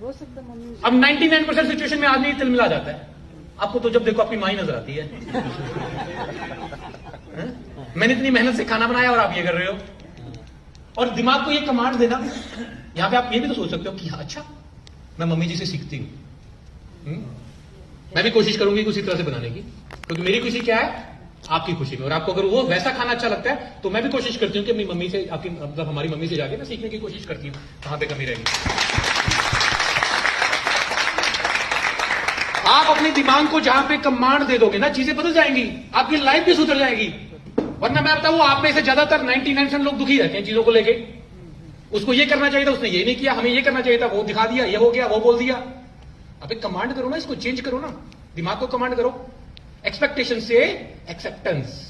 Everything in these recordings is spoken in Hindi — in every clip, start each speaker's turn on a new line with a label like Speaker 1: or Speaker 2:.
Speaker 1: हो सकता मम्मी।
Speaker 2: अब 99% सिचुएशन में आदमी तिल मिला जाता है। आपको तो जब देखो आपकी माँ ही नजर आती है। मैंने इतनी मेहनत से खाना बनाया और आप ये कर रहे हो। और दिमाग को ये कमांड देना, यहां पे आप ये भी तो सोच सकते हो कि हाँ, अच्छा मैं मम्मी जी से सीखती हूं, मैं भी कोशिश करूंगी उसी तरह से बनाने की, क्योंकि मेरी खुशी क्या है, आपकी खुशी में। और आपको अगर वो वैसा खाना अच्छा लगता है तो मैं भी कोशिश करती हूँ कि अपनी मम्मी से, आपकी मतलब हमारी मम्मी से जाके मैं सीखने की कोशिश करती हूँ कहां पे कमी रहेगी। आप अपने दिमाग को जहां पे कमांड दे दोगे ना, चीजें बदल जाएंगी, आपकी लाइफ भी सुधर जाएगी। वरना मैं बताऊं, आप में से ज्यादातर 99% लोग दुखी रहते हैं चीजों को लेके। उसको ये करना चाहिए था, उसने ये नहीं किया, हमें ये करना चाहिए था, वो दिखा दिया, ये हो गया, वो बोल दिया। अब एक कमांड करो ना, इसको चेंज करो ना, दिमाग को कमांड करो। एक्सपेक्टेशन से एक्सेप्टेंस।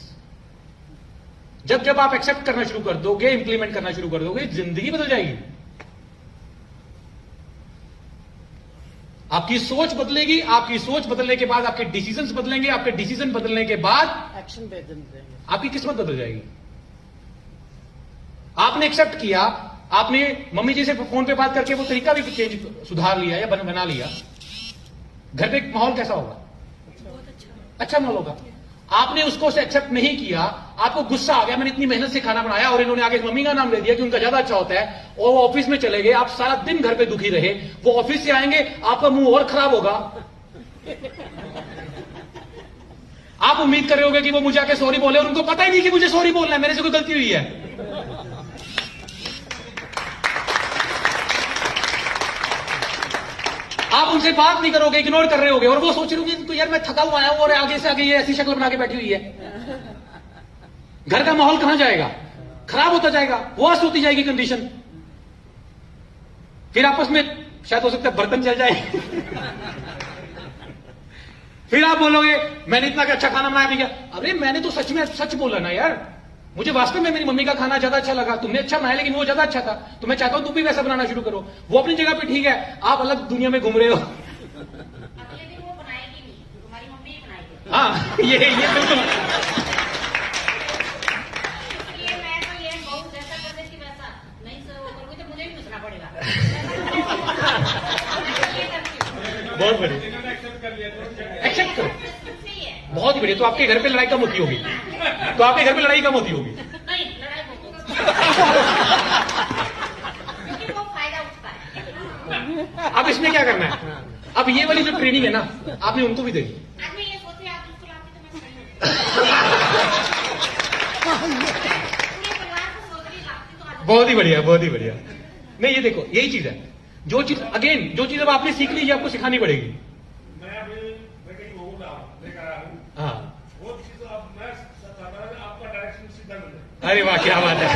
Speaker 2: जब जब आप एक्सेप्ट करना शुरू कर दोगे, इंप्लीमेंट करना शुरू कर दोगे, जिंदगी बदल जाएगी। आपकी सोच बदलेगी, आपकी सोच बदलने के बाद आपके डिसीजंस बदलेंगे, आपके डिसीजन बदलने के बाद
Speaker 1: एक्शन बदलेंगे,
Speaker 2: आपकी किस्मत बदल जाएगी। आपने एक्सेप्ट किया, आपने मम्मी जी से फोन पे बात करके वो तरीका भी चेंज, सुधार लिया या बना लिया, घर पे माहौल कैसा होगा? अच्छा माहौल होगा। आपने उसको से एक्सेप्ट नहीं किया, आपको गुस्सा आ गया, मैंने इतनी मेहनत से खाना बनाया और इन्होंने आगे मम्मी का नाम ले दिया कि उनका ज्यादा अच्छा होता है, और वो ऑफिस में चले गए, आप सारा दिन घर पे दुखी रहे, वो ऑफिस से आएंगे, आपका मुंह और खराब होगा। आप उम्मीद कर रहे होगे कि वो मुझे आके सॉरी बोले, और उनको पता ही नहीं कि मुझे सॉरी बोलना है, मेरे से कोई गलती हुई है। आप उनसे बात नहीं करोगे, इग्नोर कर रहे होगे, और वो सोच रहे होंगे तो यार मैं थका हुआ आया हूं और आगे से आगे ये ऐसी शक्ल बना के बैठी हुई है। घर का माहौल कहां जाएगा? खराब होता जाएगा, वर्स्ट होती जाएगी कंडीशन। फिर आपस में शायद हो सकता है बर्तन चल जाए। फिर आप बोलोगे मैंने इतना अच्छा खाना बनाया भी क्या? अरे मैंने तो सच में सच बोला ना यार, मुझे वास्तव में मेरी मम्मी का खाना ज्यादा अच्छा लगा, तुमने अच्छा बनाया लेकिन वो ज्यादा अच्छा था, तो मैं चाहता हूं तुम भी वैसा बनाना शुरू करो। वो अपनी जगह पे ठीक है, आप अलग दुनिया में घूम रहे हो।
Speaker 3: अगले दिन वो बनाएगी नहीं, तुम्हारी मम्मी ही बनाएगी।
Speaker 2: हाँ, ये बिल्कुल।
Speaker 3: इसलिए मैं तो ये बहुत जैसा कर देती वैसा नहीं सर, वो करूंगी तो मुझे भी पूछना पड़ेगा।
Speaker 2: बहुत बढ़िया, एक्सेप्ट करो, बहुत ही बढ़िया। तो आपके घर पे लड़ाई कम होती होगी, तो आपके घर पे लड़ाई कम होती होगी।
Speaker 3: नहीं, लड़ाई बहुत क्योंकि वो फायदा उठता है।
Speaker 2: अब इसमें क्या करना है? अब ये वाली जो ट्रेनिंग है ना, आपने उनको भी देनी।
Speaker 3: आदमी ये सोचे आप उसको लाती तो मैं सही हूँ। पूरे परिवार को सोच रही लाती तो आज।
Speaker 2: बहुत ही बढ़िया, बहुत ही बढ़िया। नहीं ये देखो, यही चीज है, जो चीज अगेन, जो चीज अब आपने सीख ली, ये आपको सिखानी पड़ेगी।
Speaker 4: मैं कहीं लेकर आया हूँ,
Speaker 2: हाँ,
Speaker 4: वो चीज अब मैं आपका डायरेक्शन सीधा मिल जाए।
Speaker 2: अरे वाह क्या बात है।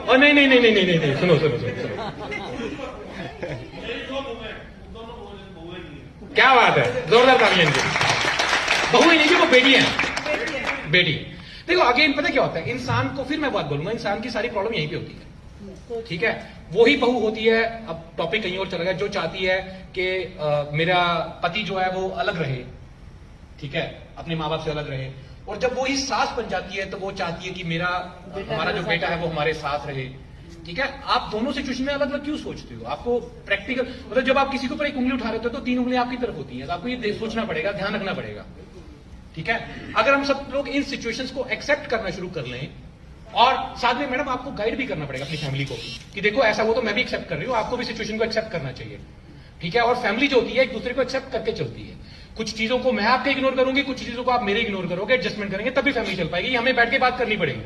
Speaker 2: और नहीं नहीं नहीं नहीं नहीं नहीं, सुनो सुनो सुनो सुनो, क्या बात है, जोरदार तालियां इनकी। बहू ही नहीं जी, वो बेटी है, बेटी। देखो अगेन पता क्या होता है, इंसान को, फिर मैं बात बोलूंगा, इंसान की सारी प्रॉब्लम यहीं पे होती है, ठीक है। वही बहू होती है, अब टॉपिक कहीं और चला गया, जो चाहती है कि मेरा पति जो है वो अलग रहे, ठीक है, अपने माँ बाप से अलग रहे। और जब वो ही सास बन जाती है तो वो चाहती है कि हमारा जो बेटा है वो हमारे साथ रहे, ठीक है। आप दोनों सिचुएशन में अलग अलग क्यों सोचते हो? आपको प्रैक्टिकल, मतलब जब आप किसी के ऊपर एक उंगली उठा रहे होते हो तो 3 उंगलियां आपकी तरफ होती है, तो आपको ये सोचना पड़ेगा, ध्यान रखना पड़ेगा, ठीक है। अगर हम सब लोग इन सिचुएशंस को एक्सेप्ट करना शुरू कर लें, और साथ में मैडम आपको गाइड भी करना पड़ेगा अपनी फैमिली को कि देखो ऐसा वो तो मैं भी एक्सेप्ट कर रही हूँ, आपको भी सिचुएशन को एक्सेप्ट करना चाहिए, ठीक है। और फैमिली जो होती है एक दूसरे को एक्सेप्ट करके चलती है। कुछ चीजों को मैं आपके इग्नोर करूंगी, कुछ चीजों को आप मेरे इग्नोर करोगे, एडजस्टमेंट करेंगे, तभी फैमिली चल पाएगी। हमें बैठ के बात करनी पड़ेगी।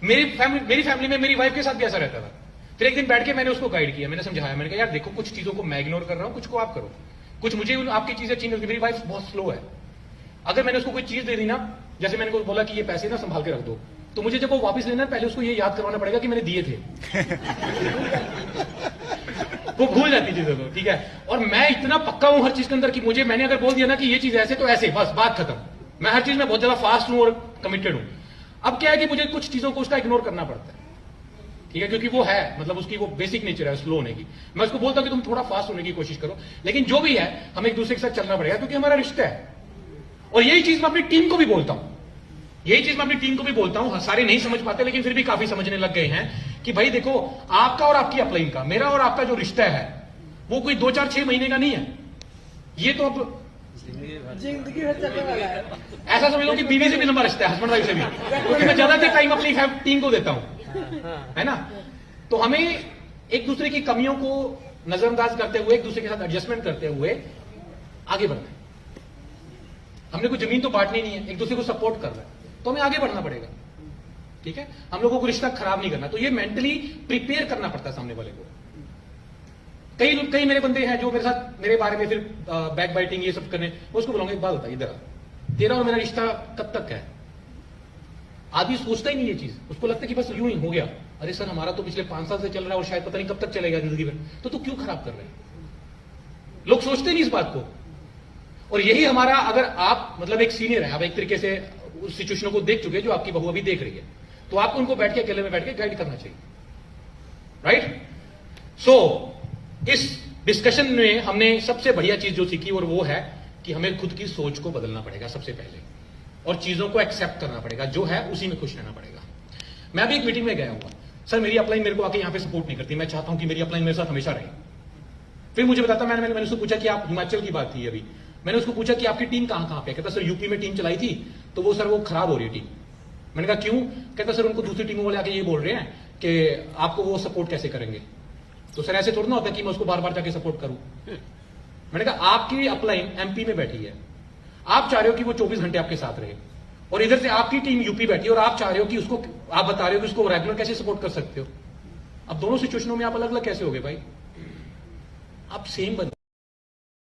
Speaker 2: मेरी फैमिली में मेरी वाइफ के साथ भी ऐसा रहता था। फिर एक दिन बैठ के मैंने उसको गाइड किया, मैंने समझाया, मैंने कहा यार देखो कुछ चीजों को मैं इग्नोर कर रहा हूं, कुछ को आप करो, कुछ मुझे आपकी चीजें अच्छी नहीं लगती। मेरी वाइफ बहुत स्लो है, अगर मैंने उसको कोई चीज दे दी ना, जैसे मैंने बोला कि ये पैसे ना संभाल के रख दो, तो मुझे जब वो वापस लेना है पहले उसको ये याद करवाना पड़ेगा कि मैंने दिए थे। वो भूल जाती चीजों को, ठीक है। और मैं इतना पक्का हूं हर चीज के अंदर कि मैंने अगर बोल दिया ना कि ये चीज ऐसे तो ऐसे, बस बात खत्म। मैं हर चीज में बहुत ज्यादा फास्ट हूं और कमिटेड हूं। अब क्या है कि मुझे कुछ चीजों को उसका इग्नोर करना पड़ता है, ठीक है, क्योंकि वो है, मतलब उसकी वो बेसिक नेचर है स्लो होने की। मैं उसको बोलता हूं कि तुम थोड़ा फास्ट होने की कोशिश करो, लेकिन जो भी है हम एक दूसरे के साथ चलना पड़ेगा, क्योंकि हमारा रिश्ता है। और यही चीज मैं अपनी टीम को भी बोलता हूं यही चीज मैं अपनी टीम को भी बोलता हूं, सारे नहीं समझ पाते लेकिन फिर भी काफी समझने लग गए हैं कि भाई देखो, आपका और आपकी अपलाइन का, मेरा और आपका जो रिश्ता है वो कोई 2 4 6 महीने का नहीं है। ये तो अब
Speaker 1: जिंदगी भर चलने वाला है।
Speaker 2: ऐसा समझ लो कि बीवी से भी लंबा रिश्ता है, हस्बैंड वाइफ से भी, क्योंकि मैं ज्यादातर टाइम अपनी टीम को देता हूं, है ना। तो हमें एक दूसरे की कमियों को नजरअंदाज करते हुए, एक दूसरे के साथ एडजस्टमेंट करते हुए आगे बढ़ना है। हमने कोई जमीन तो बांटनी नहीं है, एक दूसरे को सपोर्ट कर रहा है तो हमें आगे बढ़ना पड़ेगा, ठीक है। हम लोगों को रिश्ता खराब नहीं करना, तो ये मेंटली प्रिपेयर करना पड़ता है सामने वाले को। कई मेरे बंदे हैं जो मेरे साथ मेरे बारे में फिर बैक बाइटिंग ये सब करने, मैं उसको बोलूंगा एक बात बता, इधर आ, तेरा और मेरा रिश्ता कब तक है। आदमी सोचता ही नहीं ये चीज, उसको लगता है कि बस यूं ही हो गया। अरे सर हमारा तो पिछले 5 साल से चल रहा है और शायद पता नहीं कब तक चलेगा जिंदगी में, तो तू क्यों खराब कर रहे हैं। लोग सोचते नहीं इस बात को। और यही हमारा, अगर आप मतलब एक सीनियर है, आप एक तरीके से उस सिचुएशन को देख चुके हैं जो आपकी बहू अभी देख रही है, तो आपको उनको बैठ के अकेले में बैठ के गाइड करना चाहिए, राइट। सो इस डिस्कशन में हमने सबसे बढ़िया चीज जो सीखी और वो है कि हमें खुद की सोच को बदलना पड़ेगा सबसे पहले, और चीजों को एक्सेप्ट करना पड़ेगा, जो है उसी में खुश रहना पड़ेगा। मैं अभी एक मीटिंग में गया हुआ, सर मेरी अपलाइन मेरे को आके यहां पे सपोर्ट नहीं करती, मैं चाहता हूं कि मेरी अपलाइन मेरे साथ हमेशा रहे। फिर मुझे बताता, मैंने उसको पूछा कि आप, हिमाचल की बात थी अभी, मैंने उसको पूछा कि आपकी टीम कहां पे। कहता सर यूपी में टीम चलाई थी तो वो सर वो खराब हो रही है टीम। मैंने कहा क्यों। कहता सर उनको दूसरी टीमों वाले आके ये बोल रहे हैं कि आपको वो सपोर्ट कैसे करेंगे। तो सर ऐसे थोड़ा ना होता है कि मैं उसको बार बार जाके सपोर्ट करूं। मैंने कहा आपकी अपलाइन एमपी में बैठी है, आप चाह रहे हो कि वो 24 घंटे आपके साथ रहे, और इधर से आपकी टीम यूपी बैठी है और आप चाह रहे हो कि उसको, आप बता रहे हो कि उसको रेगुलर कैसे सपोर्ट कर सकते हो। अब दोनों सिचुएशनों में आप अलग अलग कैसे हो गए भाई, आप सेम बन